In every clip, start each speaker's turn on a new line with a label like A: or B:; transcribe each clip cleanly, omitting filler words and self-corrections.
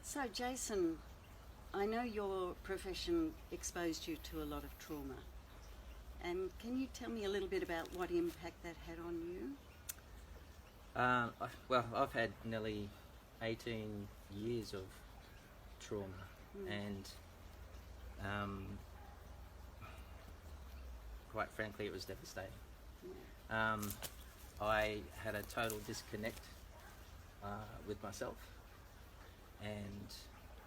A: So, Jason, I know your profession exposed you to a lot of trauma. And can you tell me a little bit about what impact that had on you?
B: I've had nearly 18 years of trauma, and quite frankly, it was devastating.
A: Yeah.
B: I had a total disconnect with myself, and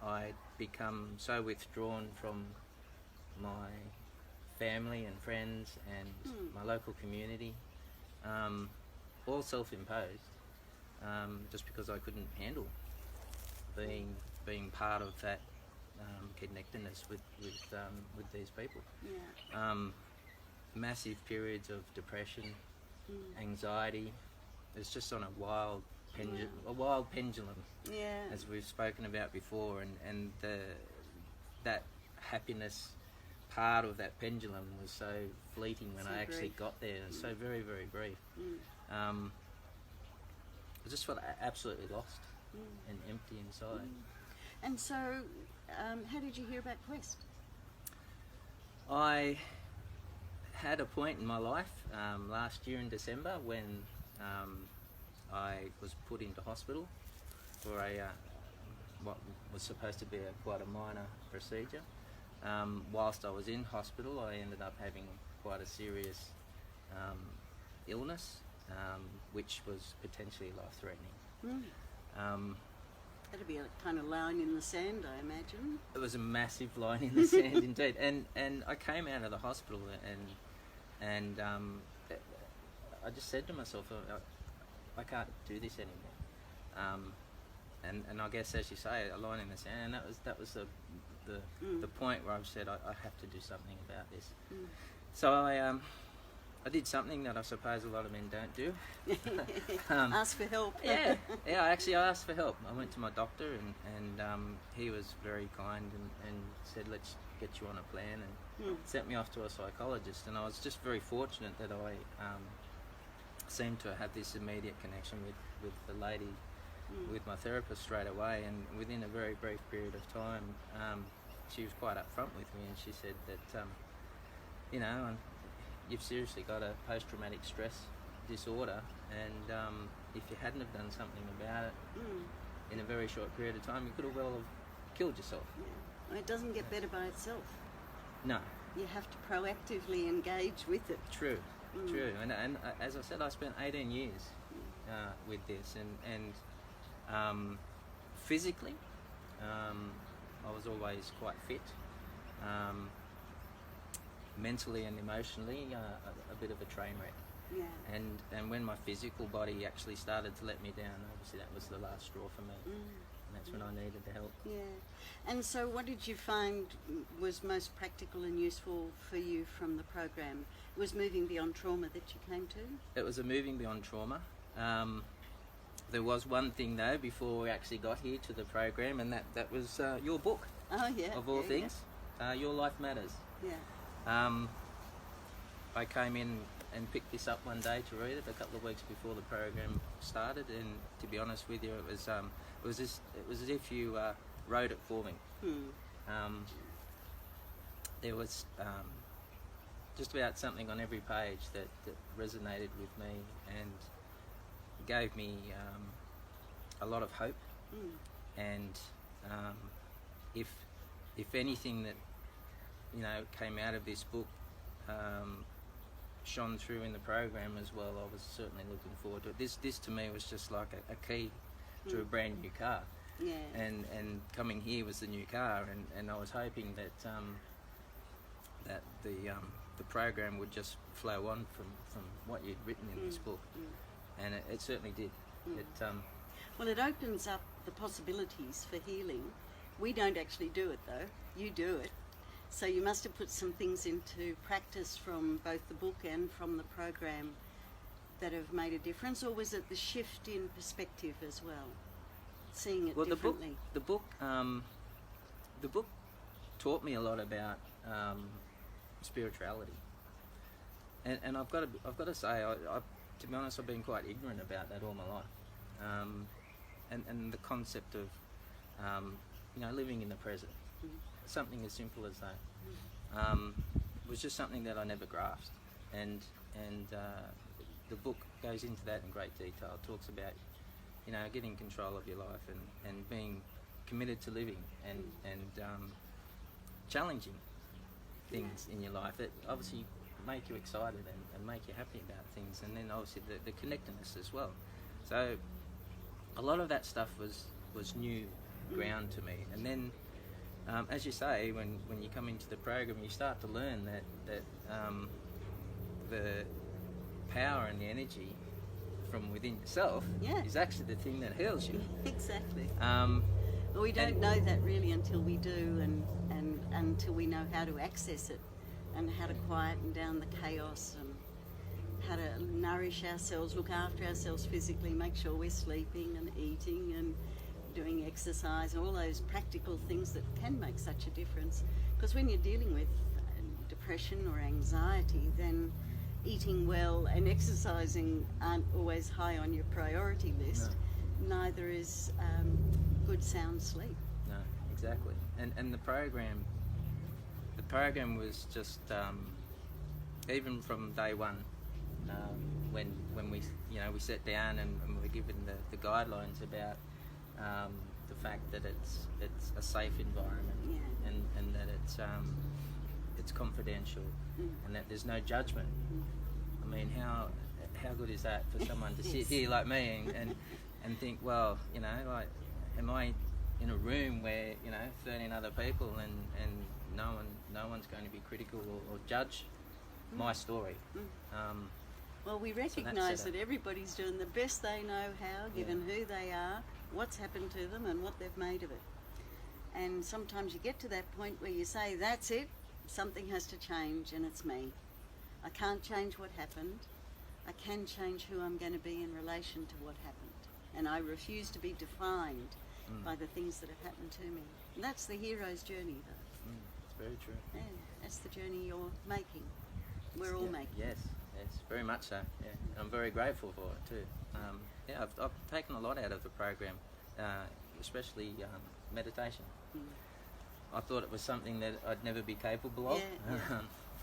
B: I'd become so withdrawn from my family and friends and my local community, all self-imposed, just because I couldn't handle being part of that connectedness with these people.
A: Yeah.
B: Massive periods of depression, anxiety. It's just on a wild pendulum,
A: Yeah.
B: as we've spoken about before, and that happiness part of that pendulum was so fleeting when
A: So
B: I actually
A: brief.
B: got there. So very, very brief. I just felt absolutely lost and empty inside.
A: And so, how did you hear about Quest?
B: I had a point in my life last year in December when I was put into hospital for what was supposed to be quite a minor procedure. Whilst I was in hospital, I ended up having quite a serious illness, which was potentially life-threatening.
A: That'd be a kind of line in the sand, I imagine.
B: It was a massive line in the sand indeed, and I came out of the hospital and I just said to myself, I can't do this anymore. And I guess, as you say, a line in the sand, and that was the point where I've said I have to do something about this. So I did something that I suppose a lot of men don't do.
A: Ask for help.
B: Yeah. I asked for help. I went to my doctor, and he was very kind and said, let's get you on a plan, and sent me off to a psychologist. And I was just very fortunate that I seemed to have this immediate connection with the lady, with my therapist straight away, and within a very brief period of time, she was quite upfront with me, and she said that, you've seriously got a post-traumatic stress disorder, and if you hadn't have done something about it in a very short period of time, you could have well have killed yourself.
A: Yeah. Well, it doesn't get better by itself.
B: No.
A: You have to proactively engage with it.
B: True. And as I said, I spent 18 years with this, and physically, I was always quite fit. Mentally and emotionally, a bit of a train wreck.
A: Yeah.
B: And when my physical body actually started to let me down, obviously that was the last straw for me. And that's when I needed the help.
A: Yeah. And so what did you find was most practical and useful for you from the program? It was moving beyond trauma that you came to?
B: It was a moving beyond trauma. There was one thing though before we actually got here to the program, and that was your book.
A: Oh yeah.
B: Of all things. Your Life Matters.
A: Yeah.
B: I came in and picked this up one day to read it a couple of weeks before the program started, and to be honest with you, it was as if you wrote it for me. There was just about something on every page that resonated with me and gave me a lot of hope. And if anything that came out of this book shone through in the program as well, I was certainly looking forward to it. This to me was just like a key to a brand new car.
A: Yeah.
B: And coming here was the new car, and I was hoping that that the program would just flow on from what you'd written in this book, and it certainly did.
A: Well, it opens up the possibilities for healing. We don't actually do it though. You do it. So you must have put some things into practice from both the book and from the program that have made a difference, or was it the shift in perspective as well, seeing it differently?
B: The book taught me a lot about spirituality, and I've got to say, to be honest, I've been quite ignorant about that all my life, and the concept of living in the present.
A: Mm.
B: Something as simple as that was just something that I never grasped, and the book goes into that in great detail. It talks about getting control of your life and being committed to living and challenging things in your life that obviously make you excited and make you happy about things, and then obviously the connectedness as well. So a lot of that stuff was new ground to me, and then as you say, when you come into the program, you start to learn that the power and the energy from within yourself is actually the thing that heals you.
A: Exactly. Well, we don't know that really until we do, and until we know how to access it, and how to quieten down the chaos, and how to nourish ourselves, look after ourselves physically, make sure we're sleeping and eating and doing exercise, all those practical things that can make such a difference. Because when you're dealing with depression or anxiety, then eating well and exercising aren't always high on your priority list. No. Neither is good sound sleep.
B: No, exactly. And the program was just even from day one, when we we sat down and we were given the guidelines about the fact that it's a safe environment, and that it's confidential, and that there's no judgment. I mean, how good is that for someone to sit here like me and think, well, like, am I in a room where 13 other people and no one's going to be critical or judge my story.
A: Well, we recognise that everybody's doing the best they know how, given who they are, what's happened to them and what they've made of it. And sometimes you get to that point where you say, that's it, something has to change, and it's me. I can't change what happened. I can change who I'm going to be in relation to what happened. And I refuse to be defined by the things that have happened to me. And that's the hero's journey, though.
B: It's very true.
A: Yeah, that's the journey you're making. We're all making.
B: Yes, very much so. Yeah, I'm very grateful for it too. I've taken a lot out of the program, especially meditation. I thought it was something that I'd never be capable of,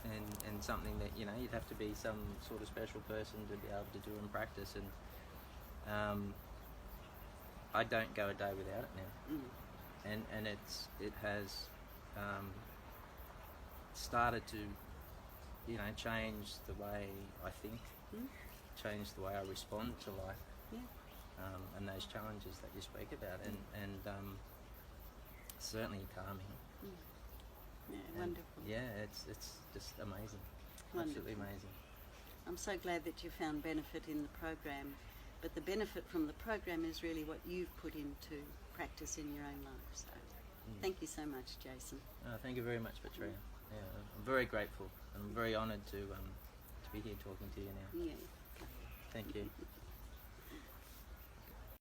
B: and something that you'd have to be some sort of special person to be able to do and practice. And I don't go a day without it now, and it has started to change the way I think, change the way I respond to life, and those challenges that you speak about, and certainly calming.
A: Yeah, wonderful.
B: Yeah, it's just amazing.
A: Wonderful.
B: Absolutely amazing.
A: I'm so glad that you found benefit in the program, but the benefit from the program is really what you've put into practice in your own life. So thank you so much, Jason.
B: Thank you very much, Petrea. Yeah, I'm very grateful, and I'm very honoured to be here talking to you now.
A: Yeah.
B: Thank you.